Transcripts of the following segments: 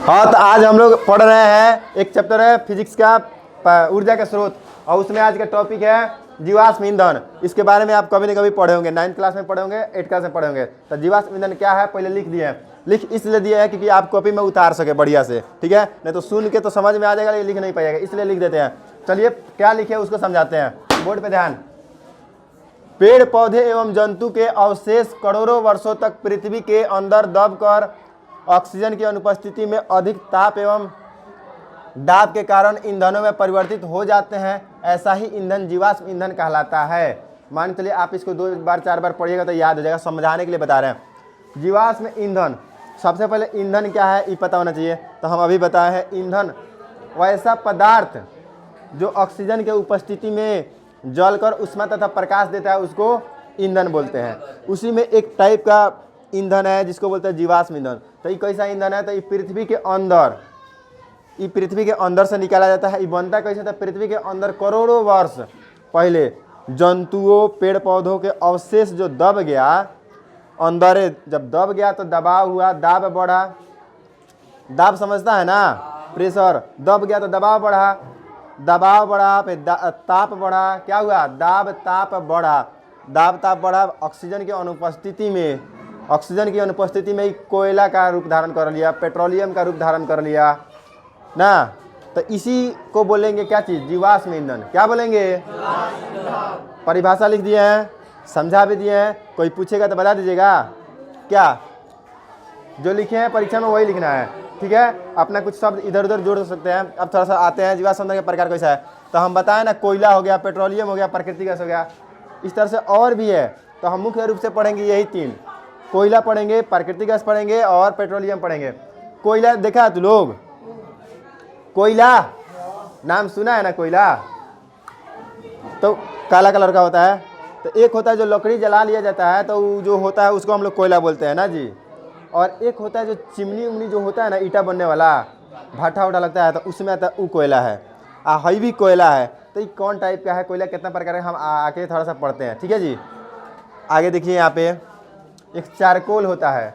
हाँ, तो आज हम लोग पढ़ रहे हैं एक चैप्टर है फिजिक्स का ऊर्जा के स्रोत, और उसमें आज का टॉपिक है जीवाश्म ईंधन। इसके बारे में आप कभी न कभी पढ़े होंगे, 9th क्लास में पढ़े होंगे, 8th क्लास में पढ़े होंगे। तो जीवाश्म ईंधन क्या है पहले लिख दिए हैं। लिख इसलिए दिया है क्योंकि आप कॉपी में उतार सके बढ़िया से, ठीक है, नहीं तो सुन के तो समझ में आ जाएगा लेकिन लिख नहीं पाएगा, इसलिए लिख देते हैं। चलिए क्या लिखे उसको समझाते हैं, बोर्ड पे ध्यान। पेड़ पौधे एवं जंतु के अवशेष करोड़ों वर्षों तक पृथ्वी के अंदर दबकर ऑक्सीजन की अनुपस्थिति में अधिक ताप एवं दाब के कारण ईंधनों में परिवर्तित हो जाते हैं। ऐसा ही ईंधन जीवाश्म ईंधन कहलाता है। मान चलिए आप इसको 2 बार 4 बार पढ़िएगा तो याद हो जाएगा, समझाने के लिए बता रहे हैं। जीवाश्म ईंधन, सबसे पहले ईंधन क्या है ये पता होना चाहिए, तो हम अभी बताए हैं। ईंधन वैसा पदार्थ जो ऑक्सीजन के उपस्थिति में जलकर उष्मा तथा प्रकाश देता है, उसको ईंधन बोलते हैं। उसी में एक टाइप का ईंधन है जिसको बोलते हैं जीवाश्म ईंधन। तो ये कैसा ईंधन है, तो ये पृथ्वी के अंदर से निकाला जाता है। ये बनता कैसे था, पृथ्वी के अंदर करोड़ों वर्ष पहले जंतुओं पेड़ पौधों के अवशेष जो दब गया अंदर, जब दब गया तो दबाव हुआ, दाब बढ़ा, दाब समझता है ना, प्रेशर, दब गया तो दबाव बढ़ा, दबाव बढ़ा, फिर ताप बढ़ा, क्या हुआ, दाब ताप बढ़ा। ऑक्सीजन की अनुपस्थिति में कोयला का रूप धारण कर लिया, पेट्रोलियम का रूप धारण कर लिया ना। तो इसी को बोलेंगे क्या चीज़, जीवाश्म ईंधन। क्या बोलेंगे, परिभाषा लिख दिए हैं, समझा भी दिए हैं। कोई पूछेगा तो बता दीजिएगा, क्या जो लिखे हैं परीक्षा में वही लिखना है, ठीक है। अपना कुछ शब्द इधर उधर जोड़ सकते हैं। अब थोड़ा सा आते हैं जीवाश्म ईंधन के प्रकार कैसा है। तो हम बताएं ना, कोयला हो गया, पेट्रोलियम हो गया, प्राकृतिक गैस हो गया, इस तरह से और भी है। तो हम मुख्य रूप से पढ़ेंगे यही 3, कोयला पढ़ेंगे, प्राकृतिक गैस पढ़ेंगे और पेट्रोलियम पढ़ेंगे। कोयला देखा है तू लोग, कोयला नाम सुना है ना, कोयला तो काला कलर का होता है। तो एक होता है जो लकड़ी जला लिया जाता है, तो वो जो होता है उसको हम लोग कोयला बोलते हैं ना जी। और एक होता है जो चिमनी उमनी जो होता है ना, ईटा बनने वाला, भाटा उठा लगता है, तो उसमें आता है वो कोयला है। हई भी कोयला है। तो ये कौन टाइप का है कोयला, कितना प्रकार का, हम आके थोड़ा सा पढ़ते हैं, ठीक है जी। आगे देखिए यहाँ पे एक चारकोल होता है,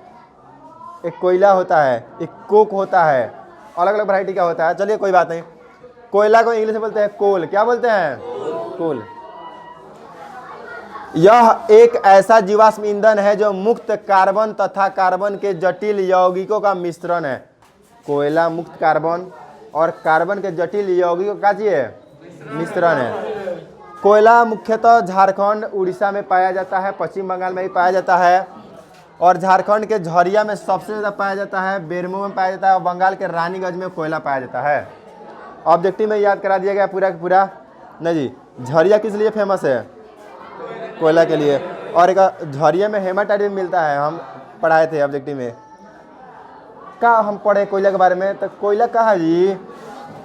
एक कोयला होता है, एक कोक होता है, अलग अलग वैरायटी का होता है। चलिए कोई बात नहीं। कोयला को इंग्लिश में बोलते हैं कोल। क्या बोलते हैं, कोल। यह एक ऐसा जीवाश्म ईंधन है जो मुक्त कार्बन तथा कार्बन के जटिल यौगिकों का मिश्रण है। कोयला मुक्त कार्बन और कार्बन के जटिल यौगिकों का मिश्रण है। कोयला मुख्यतः झारखंड उड़ीसा में पाया जाता है, पश्चिम बंगाल में भी पाया जाता है, और झारखंड के झरिया में सबसे ज़्यादा पाया जाता है, बेरमो में पाया जाता है, और बंगाल के रानीगंज में कोयला पाया जाता है। ऑब्जेक्टिव में याद करा दिया गया पूरा का पूरा। नहीं जी, झरिया किस लिए फेमस है, कोयला के लिए। और एक झरिया में हेमाटाइट भी मिलता है, हम पढ़ाए थे ऑब्जेक्टिव में। क्या हम पढ़े कोयला के बारे में, तो कोयला कहा जी,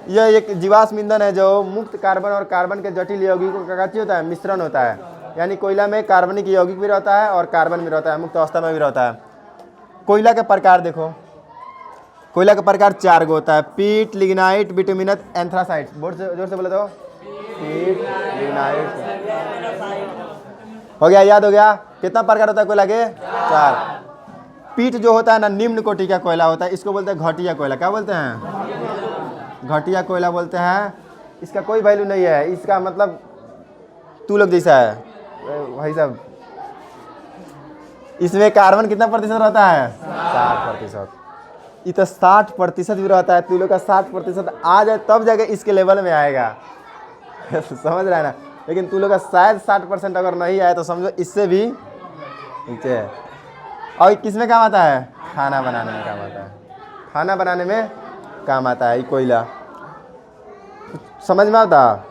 यह एक जीवाश्म ईंधन है जो मुक्त कार्बन और कार्बन के जटिल यौगिकों का होता है, मिश्रण होता है। यानी कोयला में कार्बनिक यौगिक भी रहता है और कार्बन भी रहता है, मुक्त अवस्था में भी रहता है। कोयला के प्रकार देखो, कोयला का प्रकार 4 गो होता है, पीट, लिग्नाइट, बिटुमिनस, एंथ्रासाइट। बोर्ड से जोर से बोले तो, पीट, लिग्नाइट, हो गया, याद हो गया। कितना प्रकार होता है कोयला के, 4। पीट जो होता है ना, निम्न कोटि का कोयला होता है, इसको बोलते हैं घटिया कोयला। क्या बोलते हैं, घटिया कोयला बोलते हैं। इसका कोई वैल्यू नहीं है, इसका मतलब तू लोग जैसा है भाई साहब। इसमें कार्बन कितना प्रतिशत रहता है, 60%। ये तो 60% भी रहता है। तू लोग का 60% आ जाए तब जाके इसके लेवल में आएगा समझ रहा है ना। लेकिन तू लोग का शायद 60% अगर नहीं आए तो समझो इससे भी नीचे है। और किस में काम आता है, खाना बनाने में काम आता है, खाना बनाने में काम आता है ये कोयला। समझ में आता,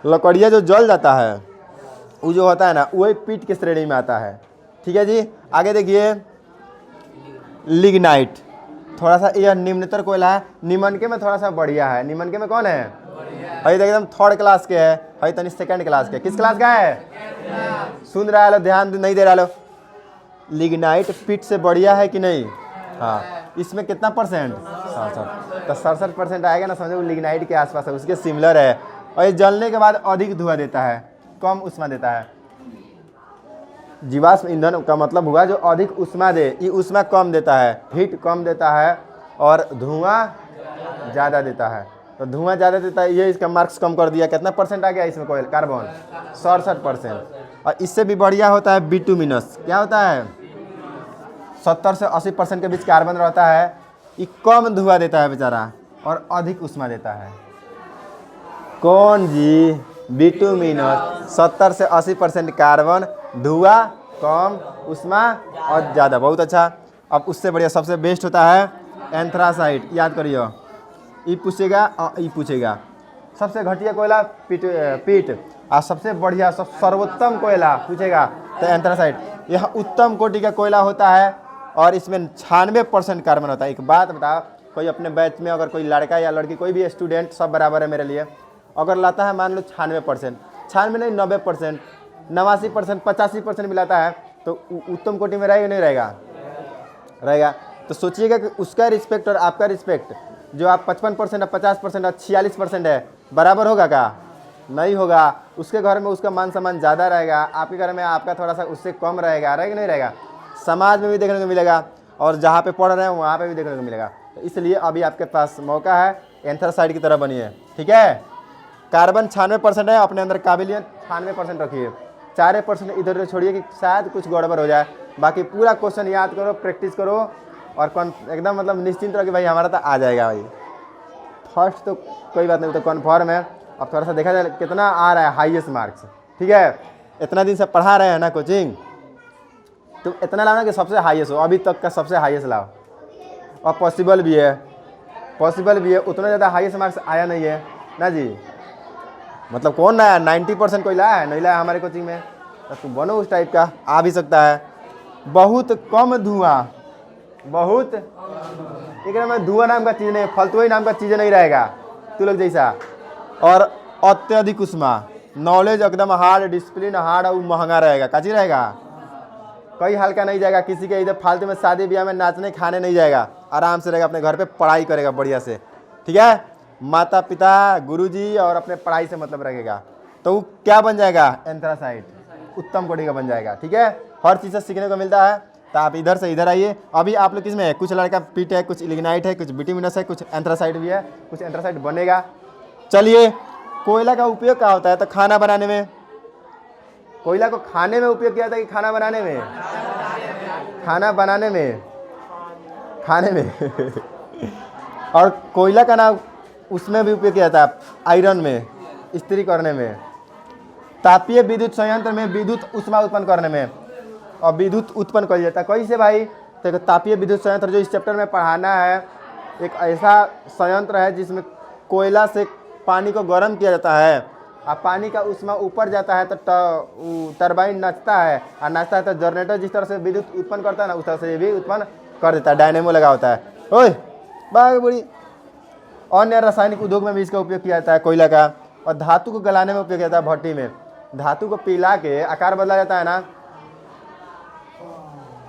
लकड़िया जो जल जाता है वो जो होता है ना, वही पीट के श्रेणी में आता है, ठीक है जी। आगे देखिए लिग्नाइट, थोड़ा सा यह निम्नतर कोयला है, निमनके में थोड़ा सा बढ़िया है। निमनके में कौन है, हई एकदम 3rd क्लास के है, हई तनी 2nd क्लास के। किस क्लास का है, सुन रहा है, ध्यान नहीं दे रहा लो। लिग्नाइट पीट से बढ़िया है कि नहीं, हाँ। इसमें कितना %, 67। तो 67% आएगा ना, समझो लिग्नाइट के आसपास है, उसके सिमिलर है। और ये जलने के बाद अधिक धुआं देता है, कम उष्मा देता है। जीवाश्म ईंधन का मतलब हुआ जो अधिक उष्मा दे, ये उष्मा कम देता है, हीट कम देता है और धुआं ज़्यादा देता है। तो धुआं ज़्यादा देता है, ये इसका मार्क्स कम कर दिया। कितना परसेंट आ गया इसमें कोयल कार्बन? 67%। और इससे भी बढ़िया होता है बिटुमिनस। क्या होता है? 70 से 80% के बीच कार्बन रहता है। ये कम धुआं देता है बेचारा और अधिक ऊष्मा देता है। कौन जी? बिटुमिनस। 70 से 80% कार्बन, धुआं कम, ऊष्मा और ज़्यादा। बहुत अच्छा। अब उससे बढ़िया सबसे बेस्ट होता है एंथ्रासाइट। याद करिए, ये पूछेगा और ये पूछेगा। सबसे घटिया कोयला पीट और सबसे बढ़िया सर्वोत्तम कोयला पूछेगा तो एंथ्रासाइट। यह उत्तम कोटि का कोयला होता है और इसमें 96% कार्बन होता है। एक बात बताओ, कोई अपने बैच में अगर कोई लड़का या लड़की, कोई भी स्टूडेंट, सब बराबर है मेरे लिए, अगर लाता है मान लो 96%, 96 नहीं 90%, 89%, 85% मिलाता है, तो उत्तम कोटि में रहेगा नहीं रहेगा? रहेगा। तो सोचिएगा कि उसका रिस्पेक्ट और आपका रिस्पेक्ट, जो आप 55% और 50% और 46% है, बराबर होगा क्या? नहीं होगा। उसके घर में उसका मान सम्मान ज़्यादा रहेगा, आपके घर में आपका थोड़ा सा उससे कम रहेगा। रहेगा नहीं रहेगा? समाज में भी देखने को मिलेगा और जहाँ पे पढ़ रहे हैं वहाँ पे भी देखने को मिलेगा। तो इसलिए अभी आपके पास मौका है, एंथ्रासाइड की तरह बनिए। ठीक है? कार्बन 96% है, अपने अंदर काबिलियत 96% रखिए। 4% इधर उधर छोड़िए कि शायद कुछ गड़बड़ हो जाए। बाकी पूरा क्वेश्चन याद करो, प्रैक्टिस करो और एकदम मतलब निश्चिंत रहो कि भाई हमारा तो आ जाएगा। भाई फर्स्ट तो कोई बात नहीं, तो कन्फर्म है। अब थोड़ा सा देखा जाए कितना आ रहा है हाईएस्ट मार्क्स। ठीक है? इतना दिन से पढ़ा रहे हैं ना कोचिंग, तो इतना लाना कि सबसे हाईएस्ट हो, अभी तक का सबसे हाईएस्ट लाओ। और पॉसिबल भी है, पॉसिबल भी है। उतना ज़्यादा हाईएस्ट मार्क्स आया नहीं है ना जी। मतलब कौन लाया? 90% कोई लाया है? नहीं लाया हमारे कोचिंग में। तो तुम बनो उस टाइप का, आ भी सकता है। बहुत कम धुआं, बहुत एक में धुआं नाम का चीज़ नहीं, फालतू नाम का चीज़ नहीं रहेगा तू लोग जैसा। और अत्यधिक ऊष्मा, नॉलेज एकदम हार्ड, डिसिप्लिन हार्ड और महंगा रहेगा। काची रहेगा? कई हल्का नहीं जाएगा। किसी के इधर फालतू में शादी ब्याह में नाचने खाने नहीं जाएगा, आराम से रहेगा, अपने घर पे पढ़ाई करेगा बढ़िया से। ठीक है? माता पिता, गुरुजी और अपने पढ़ाई से मतलब रखेगा, तो वो क्या बन जाएगा? एंथ्रासाइट, उत्तम कोटि का बन जाएगा। ठीक है? हर चीज़ से सीखने को मिलता है। तो आप इधर से इधर आइए। अभी आप लोग किस में है? कुछ लड़का पीट है, कुछ लिग्नाइट है, कुछ बिटुमिनस है, कुछ एंथ्रासाइट भी है, कुछ एंथ्रासाइट बनेगा। चलिए, कोयला का उपयोग क्या होता है? तो खाना बनाने में। कोयला को खाने में उपयोग किया जाता है कि खाना बनाने में? खाना बनाने में, खाने में और कोयला का ना उसमें भी उपयोग किया जाता है, आयरन में, इस्त्री करने में, तापीय विद्युत संयंत्र में विद्युत ऊष्मा उत्पन्न करने में। और विद्युत उत्पन्न कर जाता है कैसे भाई? तो तापीय विद्युत संयंत्र जो इस चैप्टर में पढ़ाना है, एक ऐसा संयंत्र है जिसमें कोयला से पानी को गर्म किया जाता है और पानी का ऊष्मा ऊपर जाता है तो टरबाइन नाचता है, और नाचता है तो जनरेटर जिस तरह से विद्युत उत्पन्न करता है ना, उस तरह से ये भी उत्पन्न कर देता है। डायनेमो लगा होता है। ओए बाग बड़ी। अन्य रासायनिक उद्योग में भी इसका उपयोग किया जाता है कोयला का। और धातु को गलाने में उपयोग किया जाता है भट्टी में। धातु को पिला के आकार बदला जाता है ना,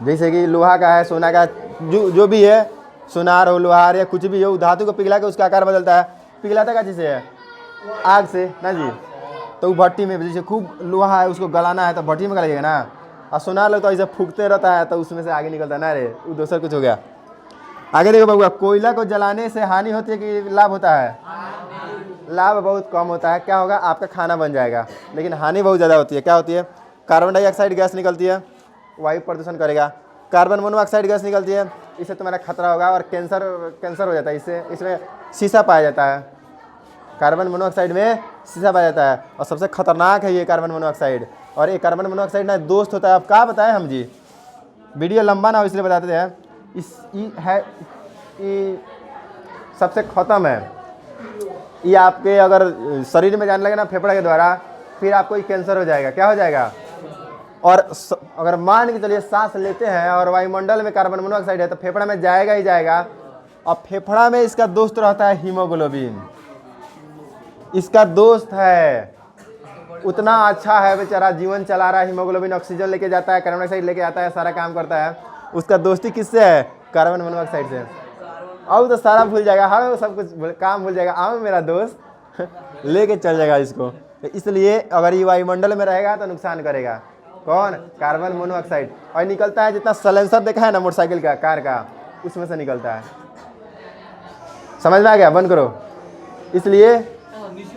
जैसे कि लोहा का है, सोना का, जो भी है, सुनार हो, लोहार या कुछ भी हो, धातु को पिघला के उसका आकार बदलता है। पिघलाता का चीज़ है? आग से ना जी। तो भट्टी में जैसे खूब लोहा है उसको गलाना है तो भट्टी में गलाइएगा ना। और सुनार लोग तो ऐसे फूकते रहता है तो उसमें से आगे निकलता ना रे, वो दूसरा कुछ हो गया। आगे देखो बबुआ, कोयला को जलाने से हानि होती है कि लाभ होता है? लाभ बहुत कम होता है। क्या होगा? आपका खाना बन जाएगा, लेकिन हानि बहुत ज़्यादा होती है। क्या होती है? कार्बन डाइऑक्साइड गैस निकलती है, वायु प्रदूषण करेगा। कार्बन मोनोऑक्साइड गैस निकलती है, इससे तुम्हारा खतरा होगा और कैंसर हो जाता है। इसमें शीशा पाया जाता है। कार्बन मोनोऑक्साइड में शीशा पाया जाता है और सबसे खतरनाक है ये कार्बन मोनोऑक्साइड। और ये कार्बन मोनोऑक्साइड ना दोस्त होता है। अब क्या बताएं हम जी, वीडियो लंबा ना हो इसलिए बताते हैं। ये सबसे ख़त्म है। ये आपके अगर शरीर में जाने लगे ना फेफड़ा के द्वारा, फिर आपको कैंसर हो जाएगा। क्या हो जाएगा? और अगर मान के चलिए सांस लेते हैं और वायुमंडल में कार्बन मोनोऑक्साइड है तो फेफड़ा में जाएगा ही जाएगा। और फेफड़ा में इसका दोस्त रहता है हीमोग्लोबिन। इसका दोस्त है, उतना अच्छा है बेचारा, जीवन चला रहा है। हीमोग्लोबिन ऑक्सीजन लेके जाता है, कार्बन डाइऑक्साइड लेके आता है, सारा काम करता है। उसका दोस्ती किससे है? कार्बन मोनोऑक्साइड से। अब तो सारा भूल जाएगा, हर सब कुछ काम भूल जाएगा। आओ मेरा दोस्त लेके चल जाएगा इसको। तो इसलिए अगर ये वायुमंडल में रहेगा तो नुकसान करेगा। कौन? Carbon monoxide. और निकलता है जितना सलेंसर देखा है ना मोटरसाइकिल का, कार का, उसमें से निकलता है। समझ में आ गया? बंद करो। इसलिए